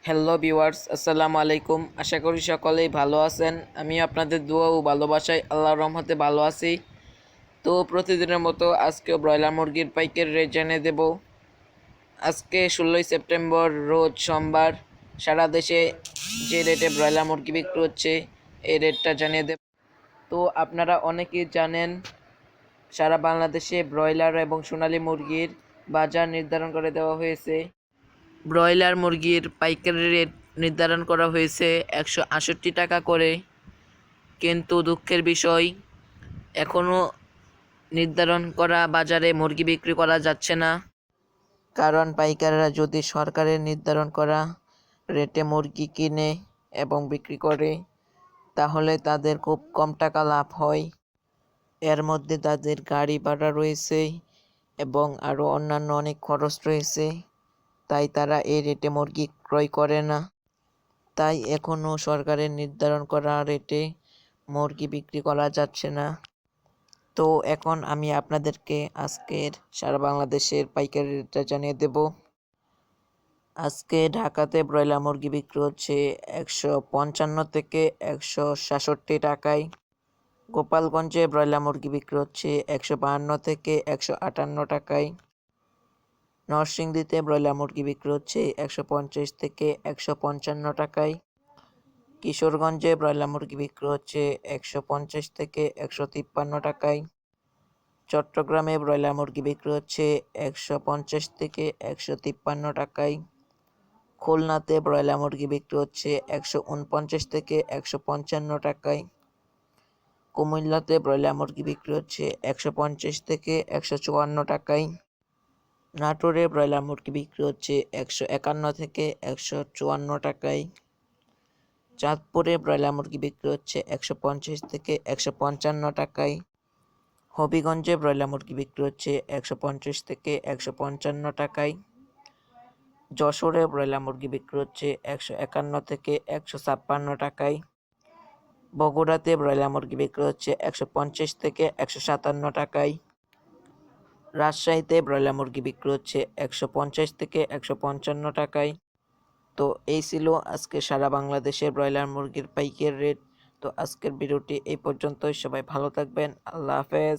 Hello viewers, আসসালামু আলাইকুম। আশা করি সকলেই ভালো আছেন। আমি আপনাদের দোয়া ও ভালোবাসায় আল্লাহর রহমতে ভালো আছি। তো প্রতিদিনের মতো আজকেও ব্রয়লার মুরগির পাইকারি রেট জানিয়ে দেব। আজকে 16ই সেপ্টেম্বর, রোজ সোমবার। সারা দেশে যে রেটে ব্রয়লার মুরগি বিক্রি হচ্ছে এই রেটটা জানিয়ে দেব। তো আপনারা অনেকেই জানেন সারা বাংলাদেশে ব্রয়লার এবং সোনালী মুরগির বাজার নির্ধারণ করে দেওয়া হয়েছে। ব্রয়লার মুরগির পাইকারি রেট নির্ধারণ করা হয়েছে 168 টাকা করে, কিন্তু দুঃখের বিষয় এখনও নির্ধারণ করা বাজারে মুরগি বিক্রি করা যাচ্ছে না। কারণ পাইকাররা যদি সরকারের নির্ধারণ করা রেটে মুরগি কিনে এবং বিক্রি করে তাহলে তাদের খুব কম টাকা লাভ হয়। এর মধ্যে তাদের গাড়ি ভাড়া রয়েছে এবং আরও অন্যান্য অনেক খরচ রয়েছে, তাই তারা এই রেটে মুরগি ক্রয় করে না। তাই এখনও সরকারের নির্ধারণ করা রেটে মুরগি বিক্রি করা যাচ্ছে না। তো এখন আমি আপনাদেরকে আজকের সারা বাংলাদেশের পাইকারি রেটটা জানিয়ে দেব। আজকে ঢাকাতে ব্রয়লার মুরগি বিক্রি হচ্ছে 155 থেকে 166 টাকায়। গোপালগঞ্জে ব্রয়লার মুরগি বিক্রি হচ্ছে 152 থেকে 158 টাকায়। নরসিংদীতে ব্রয়লার মুরগি বিক্রি হচ্ছে 150 থেকে 155 টাকায়। কিশোরগঞ্জে ব্রয়লার মুরগি বিক্রি হচ্ছে 150 থেকে 153 টাকায়। চট্টগ্রামে ব্রয়লার মুরগি বিক্রি হচ্ছে 150 থেকে 153 টাকায়। খুলনাতে ব্রয়লার মুরগি বিক্রি হচ্ছে 149 থেকে 155 টাকায়। কুমিল্লাতে ব্রয়লার মুরগি বিক্রি হচ্ছে 150 থেকে 154 টাকায়। নাটোরে ব্রয়লার মুরগি বিক্রি হচ্ছে 151 থেকে 154 টাকায়। চাঁদপুরে ব্রয়লার মুরগি বিক্রি হচ্ছে 150 থেকে 155 টাকায়। হবিগঞ্জে ব্রয়লার মুরগি বিক্রি হচ্ছে 150 থেকে 155 টাকায়। যশোরে ব্রয়লার মুরগি বিক্রি হচ্ছে 151 থেকে 156 টাকায়। বগুড়াতে ব্রয়লার মুরগি বিক্রি হচ্ছে 150 থেকে 157 টাকায়। রাজশাহীতে ব্রয়লার মুরগি বিক্রি হচ্ছে 150 থেকে 155 টাকায়। তো এই ছিল আজকে সারা বাংলাদেশের ব্রয়লার মুরগির পাইকারি রেট। তো আজকের ভিডিওটি এই পর্যন্তই। সবাই ভালো থাকবেন। আল্লাহ হাফেজ।